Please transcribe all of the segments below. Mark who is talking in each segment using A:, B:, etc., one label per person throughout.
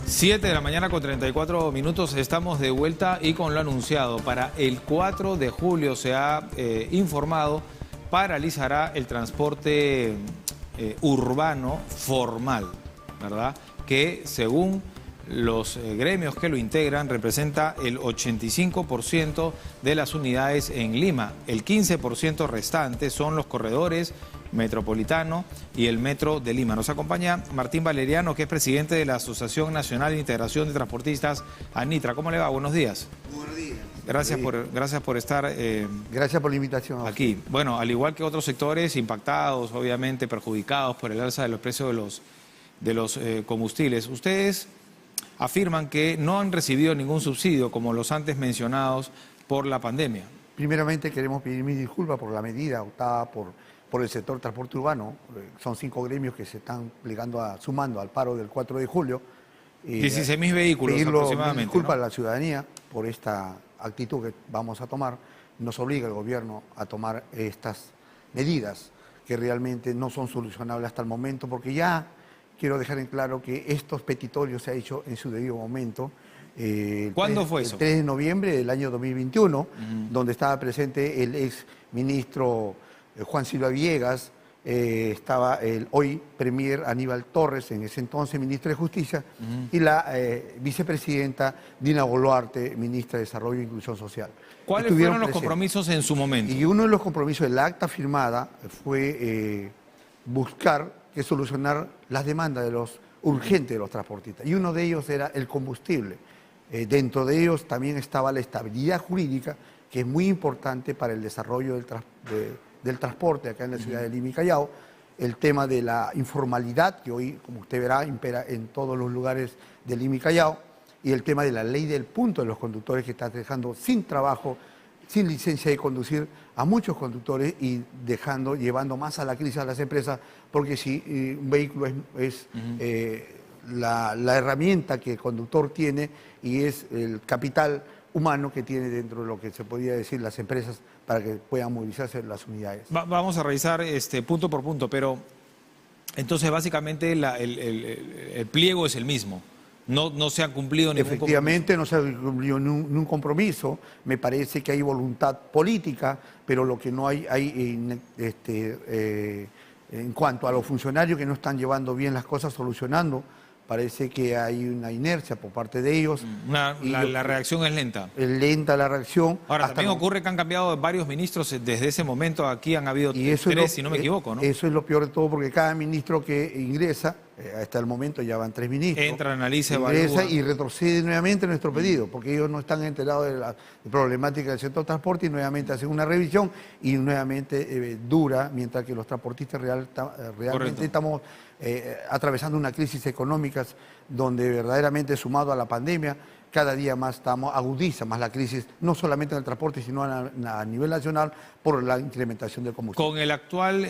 A: 7 de la mañana con 34 minutos, estamos de vuelta y con lo anunciado. Para el 4 de julio se ha informado, paralizará el transporte urbano formal, ¿verdad? Que según los gremios que lo integran representa el 85% de las unidades en Lima. El 15% restante son los corredores metropolitano y el metro de Lima. Nos acompaña Martín Valeriano, que es presidente de la Asociación Nacional de Integración de Transportistas, ANITRA. ¿Cómo le va? Buenos días.
B: Buenos días.
A: Gracias por estar
B: gracias por la invitación.
A: Aquí. Bueno, al igual que otros sectores impactados, obviamente perjudicados por el alza de los precios de los combustibles, ustedes afirman que no han recibido ningún subsidio, como los antes mencionados, por la pandemia.
B: Primeramente queremos pedir mis disculpas por la medida optada por el sector transporte urbano. Son 5 gremios que se están sumando al paro del 4 de julio.
A: 16.000 vehículos aproximadamente.
B: Disculpas,
A: ¿no?,
B: a la ciudadanía por esta actitud que vamos a tomar. Nos obliga el gobierno a tomar estas medidas que realmente no son solucionables hasta el momento, porque ya quiero dejar en claro que estos petitorios se han hecho en su debido momento.
A: ¿Cuándo fue eso?
B: El 3 de noviembre del año 2021, donde estaba presente el ex ministro Juan Silva Villegas, estaba el hoy premier Aníbal Torres, en ese entonces ministro de Justicia, y la vicepresidenta Dina Boluarte, ministra de Desarrollo e Inclusión Social.
A: ¿Cuáles fueron los compromisos en su momento?
B: Y uno de los compromisos, el acta firmada, fue buscar que solucionar las demandas de los urgentes de los transportistas. Y uno de ellos era el combustible. Dentro de ellos también estaba la estabilidad jurídica, que es muy importante para el desarrollo del transporte acá en la ciudad de Lima y Callao. El tema de la informalidad, que hoy, como usted verá, impera en todos los lugares de Lima y Callao. Y el tema de la ley del punto de los conductores, que está dejando sin trabajo, sin licencia de conducir a muchos conductores y llevando más a la crisis a las empresas, porque si un vehículo es la herramienta que el conductor tiene y es el capital humano que tiene dentro de lo que se podría decir las empresas para que puedan movilizarse las unidades.
A: Vamos a revisar punto por punto, pero entonces básicamente el pliego es el mismo. No se ha cumplido ningún compromiso.
B: Efectivamente, no se ha cumplido ningún compromiso. Me parece que hay voluntad política, pero lo que no hay en cuanto a los funcionarios que no están llevando bien las cosas, solucionando, parece que hay una inercia por parte de ellos.
A: La reacción es lenta.
B: Es lenta la reacción.
A: Ahora, también ocurre que han cambiado varios ministros desde ese momento. Aquí han habido 3, si no me equivoco, ¿no?
B: Eso es lo peor de todo, porque cada ministro que ingresa, hasta el momento ya van 3 ministros.
A: Entra, analiza,
B: ingresa
A: evalúa.
B: Y retrocede nuevamente nuestro pedido, porque ellos no están enterados de la problemática del sector transporte y nuevamente hacen una revisión y nuevamente dura, mientras que los transportistas realmente estamos atravesando una crisis económica donde verdaderamente, sumado a la pandemia, cada día más agudiza más la crisis, no solamente en el transporte, sino a nivel nacional por la incrementación del combustible.
A: ¿Con el actual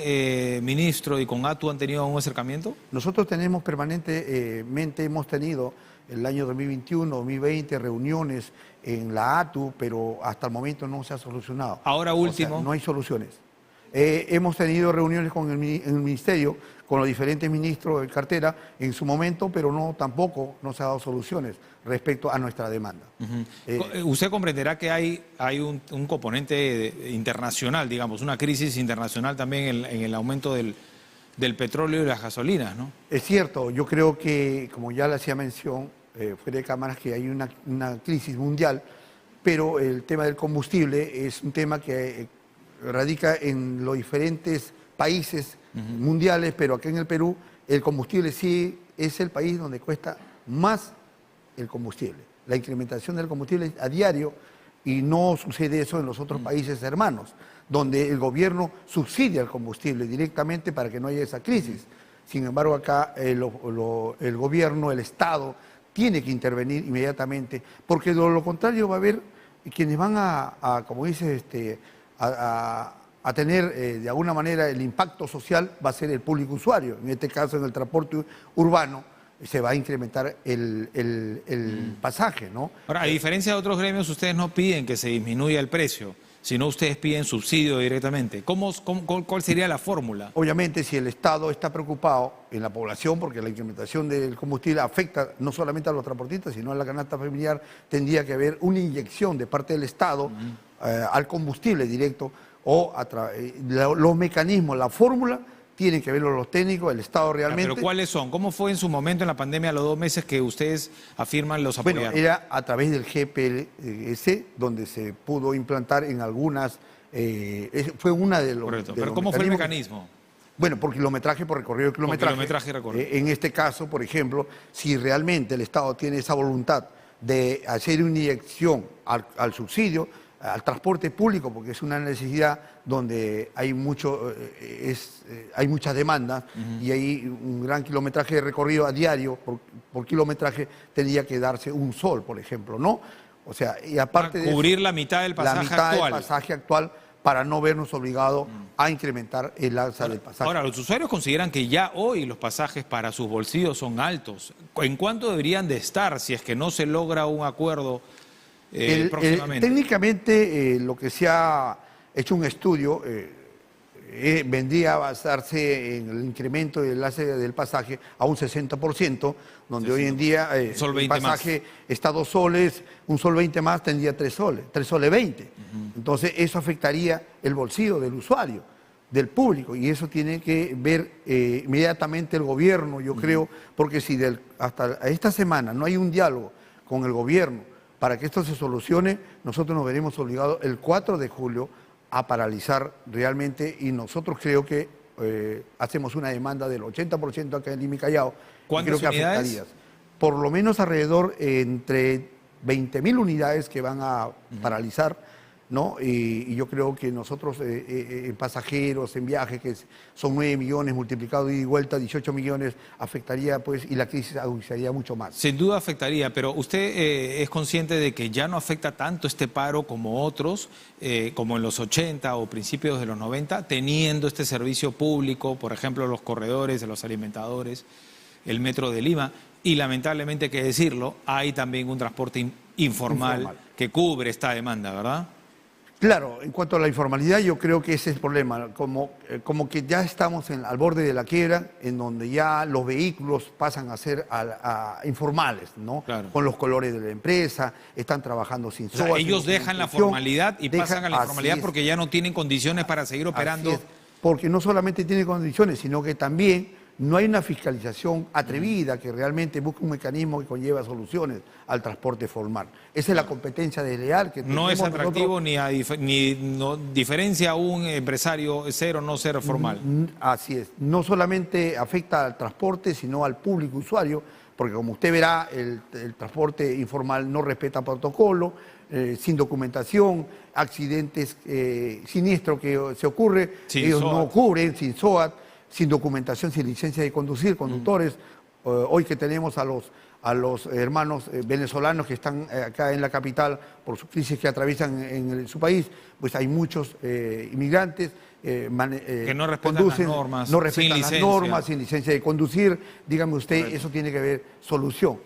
A: ministro y con ATU han tenido un acercamiento?
B: Nosotros tenemos permanentemente, hemos tenido el año 2021, 2020, reuniones en la ATU, pero hasta el momento no se ha solucionado.
A: Ahora último.
B: O sea, no hay soluciones. Hemos tenido reuniones con el ministerio, con los diferentes ministros de cartera en su momento, pero tampoco nos ha dado soluciones respecto a nuestra demanda.
A: Usted comprenderá que hay un componente internacional, digamos, una crisis internacional también en el aumento del petróleo y las gasolinas, ¿no?
B: Es cierto, yo creo que, como ya le hacía mención, fuera de cámaras, que hay una crisis mundial, pero el tema del combustible es un tema que radica en los diferentes países mundiales, pero aquí en el Perú el combustible sí es el país donde cuesta más el combustible. La incrementación del combustible a diario, y no sucede eso en los otros países hermanos, donde el gobierno subsidia el combustible directamente para que no haya esa crisis. Sin embargo, acá el gobierno, el Estado, tiene que intervenir inmediatamente, porque de lo contrario va a haber quienes van como dice, a tener de alguna manera el impacto social va a ser el público usuario. En este caso, en el transporte urbano, se va a incrementar el pasaje, ¿no?
A: Ahora, a diferencia de otros gremios, ustedes no piden que se disminuya el precio, sino ustedes piden subsidio directamente. ¿Cuál sería la fórmula?
B: Obviamente, si el Estado está preocupado en la población, porque la incrementación del combustible afecta no solamente a los transportistas, sino a la canasta familiar, tendría que haber una inyección de parte del Estado al combustible directo, o los mecanismos, la fórmula, tienen que verlo los técnicos, el Estado realmente.
A: ¿Pero cuáles son? ¿Cómo fue en su momento en la pandemia, a los 2 meses que ustedes afirman los apoyaron?
B: Bueno, era a través del GPLS, donde se pudo implantar en algunas, fue una de los...
A: Correcto, pero ¿cómo fue el mecanismo?
B: Bueno, por kilometraje, por recorrido de kilometraje.
A: Por kilometraje y recorrido.
B: En este caso, por ejemplo, si realmente el Estado tiene esa voluntad de hacer una inyección al subsidio, al transporte público, porque es una necesidad donde hay hay muchas demandas y hay un gran kilometraje de recorrido a diario por kilometraje, tendría que darse un sol, por ejemplo, ¿no? O sea, y aparte de
A: cubrir
B: eso,
A: la mitad del pasaje actual.
B: La mitad del pasaje actual, para no vernos obligados a incrementar el alza del pasaje.
A: Ahora, los usuarios consideran que ya hoy los pasajes para sus bolsillos son altos. ¿En cuánto deberían de estar si es que no se logra un acuerdo próximamente?
B: Técnicamente, lo que se ha hecho un estudio vendría a basarse en el incremento del alza del pasaje a un 60%, donde hoy en día el pasaje está 2 soles, un sol 20 más tendría 3 soles 20. Entonces eso afectaría el bolsillo del usuario, del público, y eso tiene que ver inmediatamente el gobierno, yo creo, porque si hasta esta semana no hay un diálogo con el gobierno para que esto se solucione, nosotros nos veremos obligados el 4 de julio a paralizar realmente, y nosotros creo que hacemos una demanda del 80% acá en Lima y Callao.
A: ¿Cuántas
B: creo que
A: unidades?
B: afectaría por lo menos alrededor entre 20.000 unidades que van a paralizar, ¿no? Y yo creo que nosotros en pasajeros, en viajes, que son 9 millones multiplicado ida y vuelta, 18 millones, afectaría, pues, y la crisis agudizaría mucho más.
A: Sin duda afectaría, pero usted es consciente de que ya no afecta tanto este paro como otros, como en los 80 o principios de los 90, teniendo este servicio público, por ejemplo, los corredores, los alimentadores, el Metro de Lima, y lamentablemente, hay que decirlo, hay también un transporte informal que cubre esta demanda, ¿verdad?
B: Claro, en cuanto a la informalidad, yo creo que ese es el problema, como que ya estamos al borde de la quiebra, en donde ya los vehículos pasan a ser informales, ¿no?
A: Claro.
B: Con los colores de la empresa, están trabajando sin SOA.
A: O sea, ellos dejan la formalidad y pasan a la informalidad porque ya no tienen condiciones para seguir operando.
B: Porque no solamente tiene condiciones, sino que también no hay una fiscalización atrevida que realmente busque un mecanismo que conlleva soluciones al transporte formal. Esa es la competencia desleal que tenemos.
A: No es atractivo no diferencia a un empresario ser o no ser formal.
B: Así es. No solamente afecta al transporte, sino al público usuario, porque como usted verá, el transporte informal no respeta protocolo, sin documentación, accidentes siniestros que se ocurre, ellos no cubren, sin SOAT, sin documentación, sin licencia de conducir, conductores. Hoy que tenemos a los hermanos venezolanos que están acá en la capital por su crisis que atraviesan en su país, pues hay muchos inmigrantes
A: que no respetan las normas,
B: no respetan las normas, sin licencia de conducir. Dígame usted, correcto, eso tiene que haber solución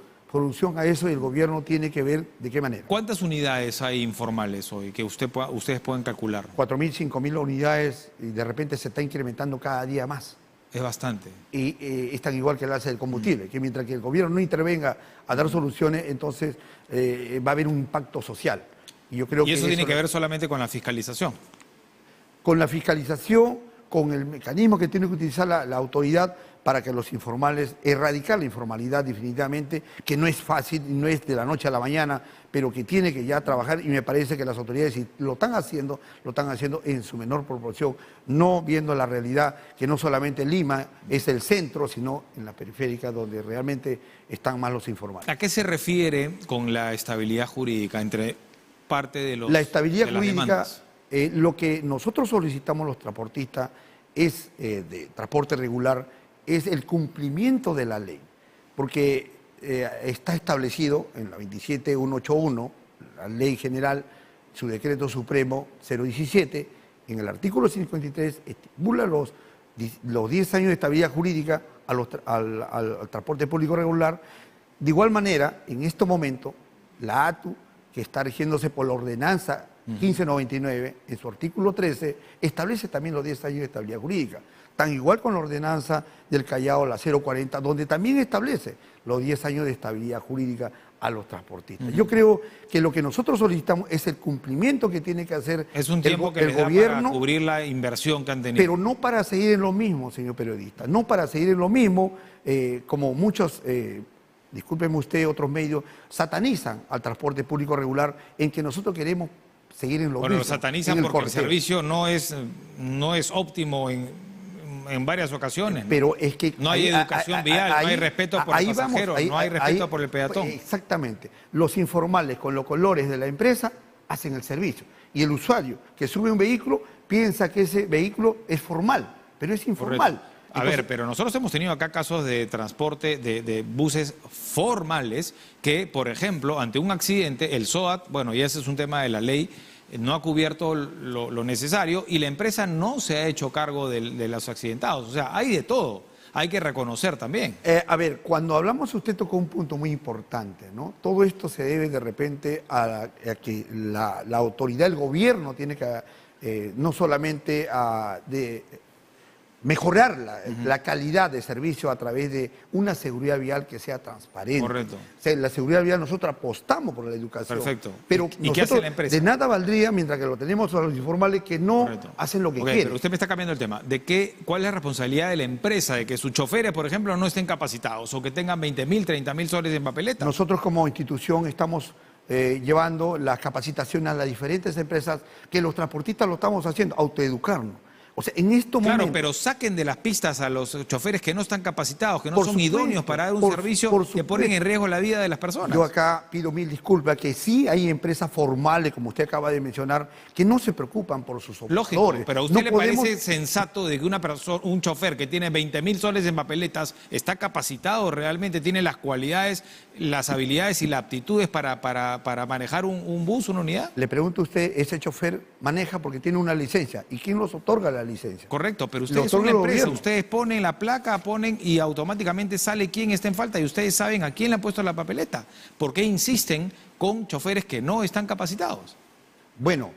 B: a eso, y el gobierno tiene que ver de qué manera.
A: ¿Cuántas unidades hay informales hoy que ustedes pueden calcular?
B: 4.000, 5.000 unidades, y de repente se está incrementando cada día más.
A: Es bastante.
B: Y es tan igual que el alza del combustible, que mientras que el gobierno no intervenga a dar soluciones, entonces va a haber un impacto social. Y yo creo que
A: eso tiene que ver solamente con la fiscalización.
B: Con la fiscalización, con el mecanismo que tiene que utilizar la autoridad para que los informales, erradicar la informalidad definitivamente, que no es fácil, no es de la noche a la mañana, pero que tiene que ya trabajar, y me parece que las autoridades, si lo están haciendo en su menor proporción, no viendo la realidad que no solamente Lima es el centro, sino en la periférica, donde realmente están más los informales.
A: ¿A qué se refiere con la estabilidad jurídica entre parte de los
B: La estabilidad jurídica,
A: lo
B: que nosotros solicitamos los transportistas es de transporte regular, es el cumplimiento de la ley, porque está establecido en la 27181, la ley general, su decreto supremo 017, en el artículo 53, estipula los 10 años de estabilidad jurídica al transporte público regular. De igual manera, en este momento, la ATU, que está rigiéndose por la ordenanza 1599, en su artículo 13, establece también los 10 años de estabilidad jurídica. Tan igual con la ordenanza del Callao, la 040, donde también establece los 10 años de estabilidad jurídica a los transportistas. Yo creo que lo que nosotros solicitamos es el cumplimiento que tiene que hacer
A: es un tiempo que
B: el gobierno,
A: para cubrir la inversión que han tenido.
B: pero no para seguir en lo mismo, señor periodista, no para seguir en lo mismo, como muchos, discúlpeme usted, otros medios, satanizan al transporte público regular, en que nosotros queremos seguir en lo mismo.
A: Bueno, lo satanizan porque el servicio no es óptimo en varias ocasiones.
B: Pero es que
A: no hay educación vial, no hay respeto por el pasajero, no hay respeto por el peatón.
B: Exactamente. Los informales con los colores de la empresa hacen el servicio. Y el usuario que sube un vehículo piensa que ese vehículo es formal, pero es informal.
A: Correcto. A ver, pero nosotros hemos tenido acá casos de transporte de buses formales que, por ejemplo, ante un accidente, el SOAT, bueno, y ese es un tema de la ley, no ha cubierto lo necesario y la empresa no se ha hecho cargo de los accidentados. O sea, hay de todo, hay que reconocer también.
B: A ver, cuando hablamos, usted tocó un punto muy importante, ¿no? Todo esto se debe de repente a que la autoridad, el gobierno tiene que, no solamente mejorar la calidad de servicio a través de una seguridad vial que sea transparente.
A: Correcto.
B: O sea, la seguridad vial, nosotros apostamos por la educación.
A: Perfecto.
B: Pero
A: ¿Y qué hace la empresa?
B: De nada valdría, mientras que lo tenemos a los informales que no hacen lo que quieren.
A: Pero usted me está cambiando el tema. ¿Cuál es la responsabilidad de la empresa de que sus choferes, por ejemplo, no estén capacitados o que tengan 20.000, 30.000 soles en papeleta?
B: Nosotros como institución estamos llevando la capacitación a las diferentes empresas, que los transportistas lo estamos haciendo, autoeducarnos. O sea, en estos momentos...
A: Claro, pero saquen de las pistas a los choferes que no están capacitados, que no son idóneos para dar un servicio que ponen en riesgo la vida de las personas.
B: Yo acá pido mil disculpas, que sí hay empresas formales, como usted acaba de mencionar, que no se preocupan por sus operadores.
A: Lógico, pero ¿a usted le parece sensato de que un chofer que tiene 20.000 soles en papeletas está capacitado realmente, tiene las cualidades, las habilidades y las aptitudes para manejar un bus, una unidad?
B: Le pregunto a usted, ese chofer maneja porque tiene una licencia. ¿Y quién los otorga la licencia?
A: Correcto, pero ustedes son una empresa, ustedes ponen la placa, y automáticamente sale quién está en falta y ustedes saben a quién le han puesto la papeleta. ¿Por qué insisten con choferes que no están capacitados?
B: Bueno,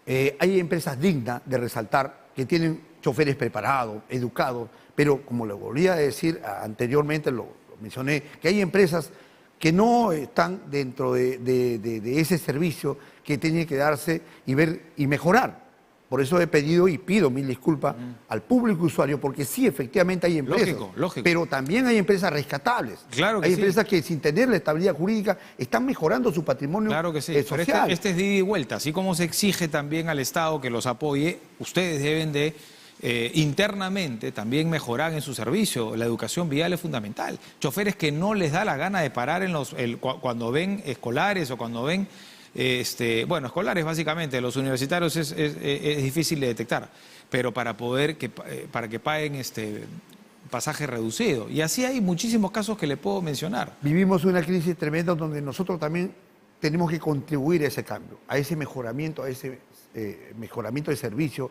B: hay empresas dignas de resaltar que tienen choferes preparados, educados, pero como le volví a decir anteriormente, lo mencioné, que hay empresas que no están dentro de ese servicio que tiene que darse y ver y mejorar. Por eso he pedido y pido mil disculpas al público usuario, porque sí, efectivamente hay empresas,
A: lógico.
B: pero también hay empresas rescatables.
A: Claro que
B: hay
A: sí.
B: empresas que sin tener la estabilidad jurídica están mejorando su patrimonio
A: claro que sí.
B: social.
A: Pero este es de ida y vuelta, así como se exige también al Estado que los apoye, ustedes deben de internamente también mejorar en su servicio. La educación vial es fundamental. Choferes que no les da la gana de parar cuando ven escolares o cuando ven... bueno, escolares básicamente, los universitarios es difícil de detectar, pero para que paguen pasaje reducido. Y así hay muchísimos casos que le puedo mencionar.
B: Vivimos una crisis tremenda donde nosotros también tenemos que contribuir a ese cambio, a ese mejoramiento, de servicio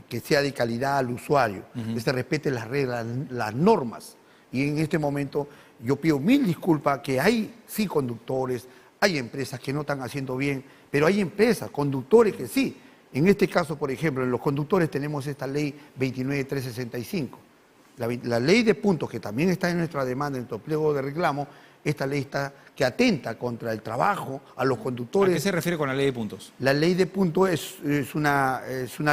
B: que sea de calidad al usuario, que se respeten las reglas, las normas. Y en este momento yo pido mil disculpas, que hay sí conductores, hay empresas que no están haciendo bien, pero hay empresas, conductores que sí. En este caso, por ejemplo, en los conductores tenemos esta ley 29365. La ley de puntos, que también está en nuestra demanda, en nuestro pliego de reclamo, esta ley está que atenta contra el trabajo, a los conductores.
A: ¿A qué se refiere con la ley de puntos?
B: La ley de puntos es una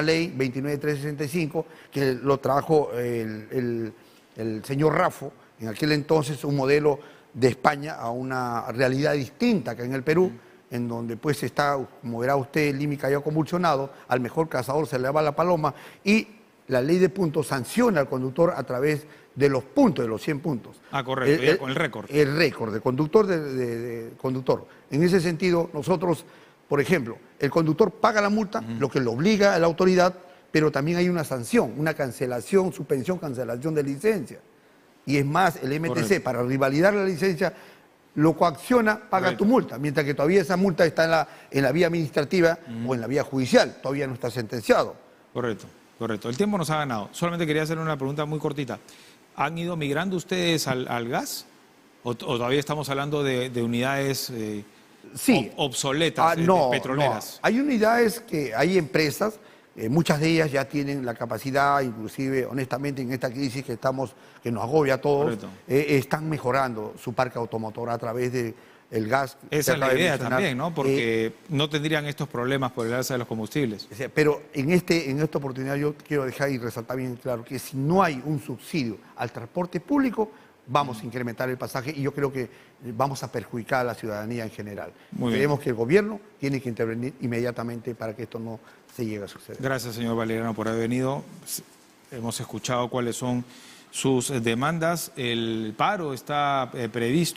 B: ley 29365 que lo trajo el señor Raffo, en aquel entonces un modelo de España a una realidad distinta que en el Perú, en donde pues está, como verá usted, el IMI cayó convulsionado, al mejor cazador se le va la paloma, y la ley de puntos sanciona al conductor a través de los puntos, de los 100 puntos.
A: Ah, correcto, con el récord.
B: El récord de conductor conductor. En ese sentido, nosotros, por ejemplo, el conductor paga la multa, lo que le obliga a la autoridad, pero también hay una sanción, una cancelación, suspensión, cancelación de licencia. Y es más, el MTC, correcto, para revalidar la licencia, lo coacciona, paga, correcto, tu multa, mientras que todavía esa multa está en la vía administrativa o en la vía judicial, todavía no está sentenciado.
A: Correcto, correcto. El tiempo nos ha ganado. Solamente quería hacerle una pregunta muy cortita. ¿Han ido migrando ustedes al gas? ¿O todavía estamos hablando de unidades
B: Sí.
A: obsoletas, petroleras.
B: No. Hay unidades hay empresas, muchas de ellas ya tienen la capacidad, inclusive, honestamente, en esta crisis que nos agobia a todos, están mejorando su parque automotor a través de el gas.
A: Esa es la idea también, ¿no? Porque no tendrían estos problemas por el alza de los combustibles.
B: Pero en esta oportunidad yo quiero dejar y resaltar bien claro que si no hay un subsidio al transporte público, vamos a incrementar el pasaje y yo creo que vamos a perjudicar a la ciudadanía en general. Creemos que el gobierno tiene que intervenir inmediatamente para que esto no se llegue a suceder.
A: Gracias, señor Valeriano, por haber venido. Hemos escuchado cuáles son sus demandas. El paro está previsto.